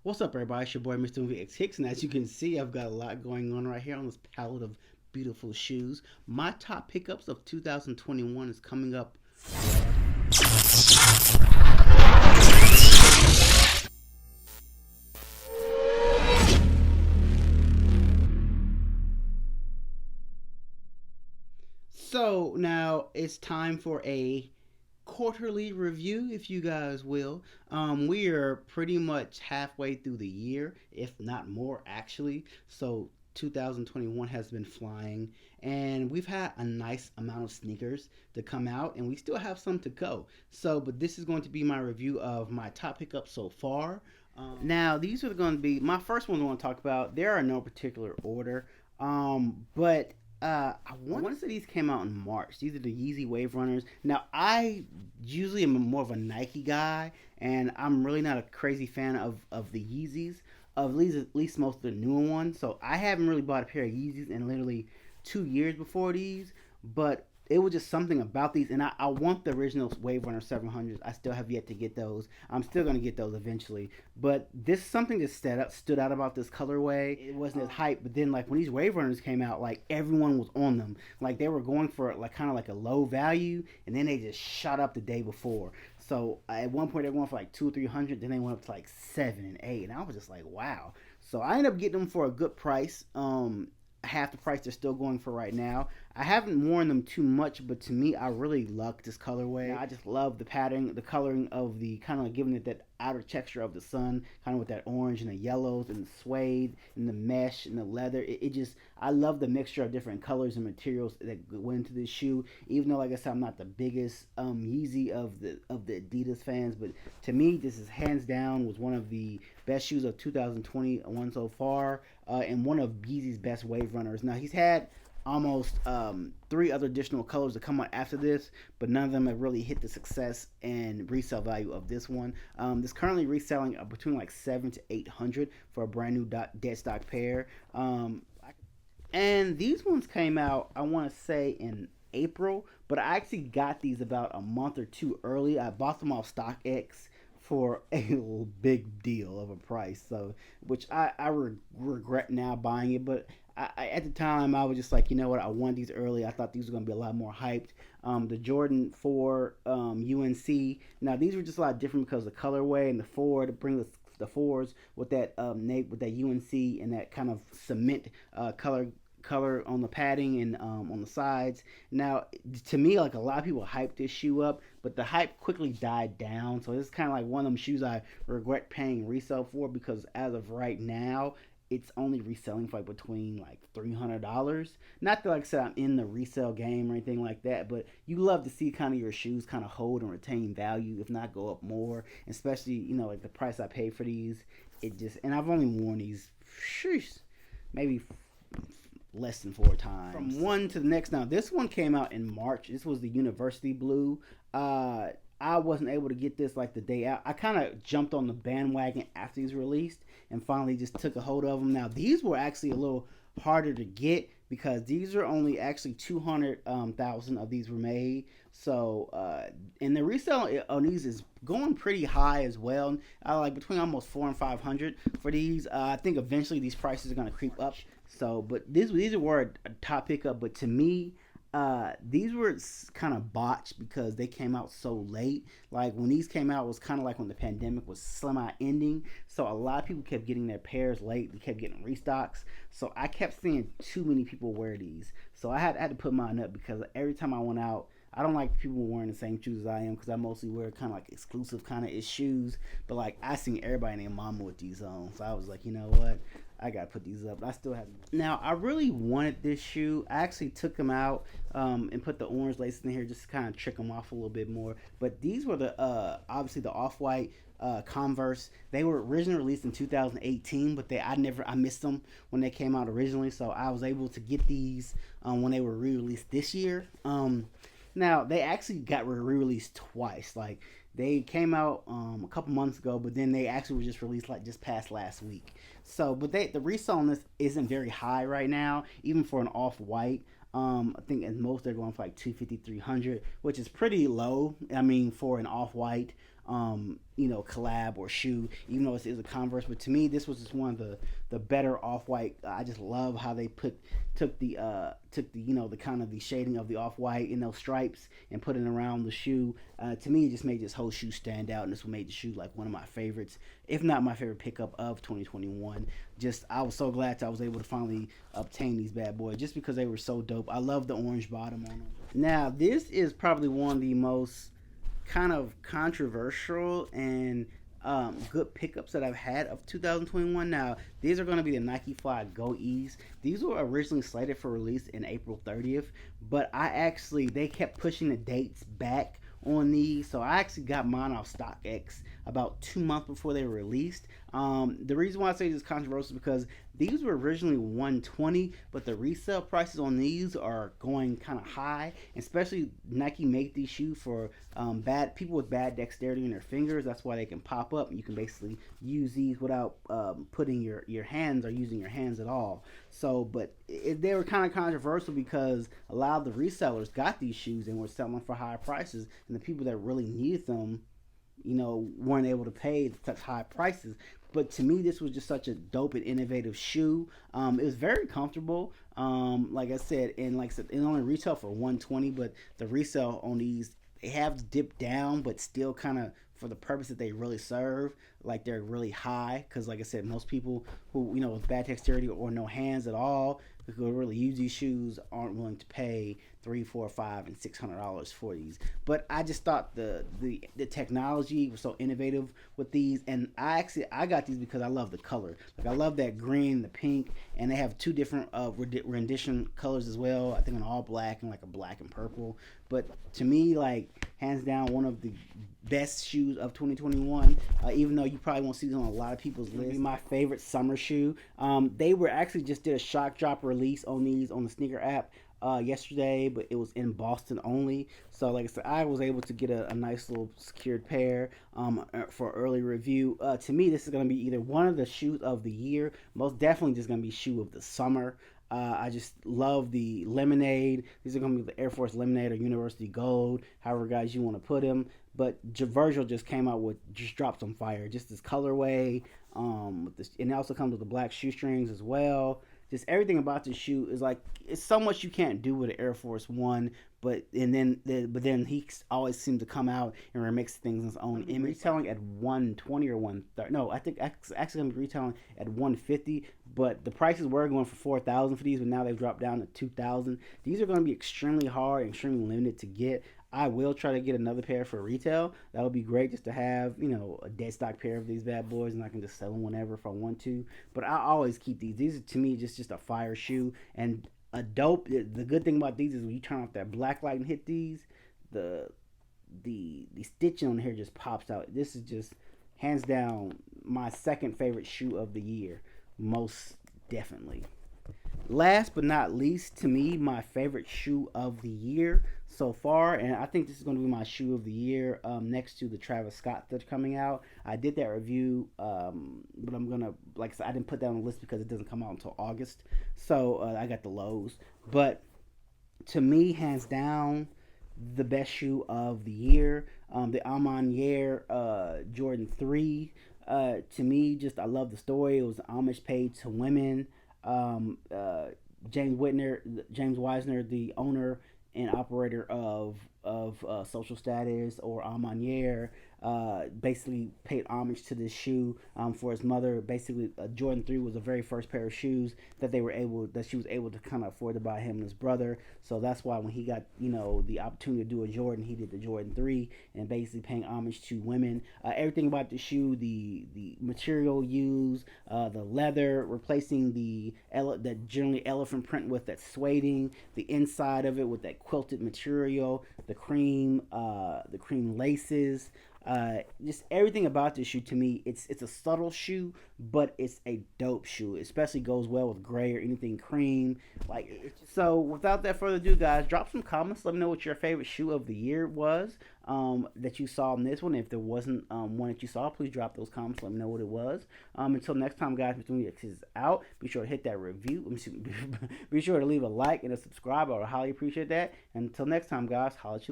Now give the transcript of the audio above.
What's up, everybody? It's your boy, Mr. Movie X Hicks, and as you can see, I've got a lot going on right here on this palette of beautiful shoes. My top pickups of 2021 is coming up. So now it's time for a quarterly review, if you guys will. We are pretty much halfway through the year, if not more, actually. So 2021 has been flying, and we've had a nice amount of sneakers to come out, and we still have some to go. So, but this is going to be my review of my top pickups so far. Now, these are going to be my first ones I want to talk about. There are no particular order, but I want to say these came out in March. These are the Yeezy Wave Runners. Now, I usually am more of a Nike guy, and I'm really not a crazy fan of the Yeezys, of at least most of the newer ones. So I haven't really bought a pair of Yeezys in literally 2 years before these, but it was just something about these, and I want the original Wave Runner 700s. I still have yet to get those. I'm still gonna get those eventually, but this something that stood out about this colorway. It wasn't as hype, but then like when these Wave Runners came out, like everyone was on them. Like they were going for like kind of like a low value, and then they just shot up the day before. So at one point they were going for like 200 or 300, then they went up to like 7 and 8, and I was just like, wow. So I ended up getting them for a good price. Half the price they're still going for right now. I haven't worn them too much, but to me, I really like this colorway. I just love the pattern, the coloring of the kind of like giving it that outer texture of the sun, kind of with that orange and the yellows and the suede and the mesh and the leather. It just, I love the mixture of different colors and materials that went into this shoe. Even though, like I said, I'm not the biggest Yeezy of the Adidas fans, but to me, this is hands down was one of the best shoes of 2021 so far, and one of Yeezy's best wave runners. Now he's had almost three other additional colors to come out after this, but none of them have really hit the success and resale value of this one. This currently reselling between like 700 to 800 for a brand new dead stock pair. And these ones came out, I want to say, in April, but I actually got these about a month or two early. I bought them off StockX for a big deal of a price, so which I regret now buying it, but at the time I was just like, you know what, I wanted these early. I thought these were going to be a lot more hyped. The Jordan 4 UNC. Now these were just a lot different because of the colorway and the four to bring the fours with that with that UNC and that kind of cement color on the padding and on the sides. Now, to me, like a lot of people hyped this shoe up, but the hype quickly died down. So it's kind of like one of them shoes I regret paying resale for because as of right now, it's only reselling for like between like $300. Not that like I said I'm in the resale game or anything like that, but you love to see kind of your shoes kind of hold and retain value, if not go up more. Especially like the price I pay for these, it just and I've only worn these, sheesh, maybe less than four times. From one to the next. Now, this one came out in March. This was the University Blue. I wasn't able to get this like the day out. I kind of jumped on the bandwagon after these released and finally just took a hold of them. Now, these were actually a little harder to get because these are only actually 200,000 of these were made. So, and the resale on these is going pretty high as well. Like between almost 400 and 500 for these. I think eventually these prices are going to creep up. So, but these were a top pickup. But to me, these were kind of botched because they came out so late. Like when these came out, it was kind of like when the pandemic was semi ending. So a lot of people kept getting their pairs late. They kept getting restocks. So I kept seeing too many people wear these. So I had to put mine up because every time I went out, I don't like people wearing the same shoes as I am because I mostly wear kind of like exclusive kind of shoes. But like I seen everybody and their mama with these on, so I was like, you know what, I gotta put these up. I still have. Now I really wanted this shoe. I actually took them out and put the orange laces in here just to kind of trick them off a little bit more. But these were the obviously the off white Converse. They were originally released in 2018, but I missed them when they came out originally, so I was able to get these when they were re-released this year. Now they actually got re-released twice. Like they came out a couple months ago, but then they actually were just released like just past last week. So, but the resale on this isn't very high right now, even for an off white. I think at most they're going for like 250, 300, which is pretty low. I mean, for an off white. collab or shoe, even though it's a Converse. But to me, this was just one of the better off white. I just love how they took the the kind of the shading of the off white in those stripes and put it around the shoe. To me, it just made this whole shoe stand out, and this what made the shoe like one of my favorites, if not my favorite pickup of 2021. Just I was so glad that I was able to finally obtain these bad boys, just because they were so dope. I love the orange bottom on them. Now, this is probably one of the most kind of controversial and good pickups that I've had of 2021. Now, these are going to be the Nike Fly Go E's. These were originally slated for release in April 30th, but they kept pushing the dates back on these, so I actually got mine off StockX about 2 months before they were released. The reason why I say this is controversial is because these were originally 120, but the resale prices on these are going kind of high. Especially Nike made these shoes for bad people with bad dexterity in their fingers. That's why they can pop up. You can basically use these without putting your hands or using your hands at all. So, but they were kind of controversial because a lot of the resellers got these shoes and were selling for higher prices, and the people that really needed them weren't able to pay such high prices. But to me, this was just such a dope and innovative shoe. It was very comfortable. Like I said, it only retail for 120, but the resale on these, they have dipped down, but still kind of for the purpose that they really serve, like they're really high. Because like I said, most people who with bad dexterity or no hands at all who really use these shoes aren't willing to pay three, four, five, and $600 for these. But I just thought the technology was so innovative with these, and I got these because I love the color. Like I love that green, the pink, and they have two different rendition colors as well. I think an all black and like a black and purple. But to me, like hands down, one of the best shoes of 2021. Even though you probably won't see this on a lot of people's list, my favorite summer shoe. They were actually just did a shock drop release on these on the sneaker app yesterday, but it was in Boston only. So, like I said, I was able to get a nice little secured pair for early review. To me, this is going to be either one of the shoes of the year, most definitely just going to be shoe of the summer. I just love the Lemonade. These are going to be the Air Force Lemonade or University Gold, however guys you want to put them. But Virgil just came out with, just dropped some fire. Just this colorway, and it also comes with the black shoestrings as well. Just everything about this shoe is like, it's so much you can't do with an Air Force One, but then he always seems to come out and remix things in his own image. Retailing at 120 or 130. No, I think actually gonna be retailing at 150. But the prices were going for 4,000 for these, but now they've dropped down to 2,000. These are going to be extremely hard and extremely limited to get. I will try to get another pair for retail. That would be great just to have, a dead stock pair of these bad boys, and I can just sell them whenever if I want to. But I always keep these. These are to me just a fire shoe and a dope. The good thing about these is when you turn off that black light and hit these, the stitching on here just pops out. This is just hands down my second favorite shoe of the year, most definitely. Last but not least, to me, my favorite shoe of the year so far, and I think this is going to be my shoe of the year next to the Travis Scott that's coming out. I did that review, but I'm going to, like I said, I didn't put that on the list because it doesn't come out until August. So I got the lows. But to me, hands down, the best shoe of the year, the Armanier Jordan 3. To me, just I love the story. It was homage paid to women. um, uh, James Wisner, the owner and operator of Social Status or Armanier, basically paid homage to this shoe for his mother. Basically, Jordan 3 was the very first pair of shoes that she was able to kind of afford to buy him and his brother. So that's why when he got the opportunity to do a Jordan, he did the Jordan 3 and basically paying homage to women. Everything about the shoe, the material used, the leather, replacing that generally elephant print with that sueding, the inside of it with that quilted material, the cream laces. Just everything about this shoe to me, it's a subtle shoe, but it's a dope shoe. It especially goes well with gray or anything cream. So without that further ado, guys, drop some comments. Let me know what your favorite shoe of the year was that you saw in this one. If there wasn't one that you saw, please drop those comments. Let me know what it was. Until next time, guys, Mr. Media is out. Be sure to hit that review. Be sure to leave a like and a subscribe. I would highly appreciate that. And until next time, guys, holla at you later.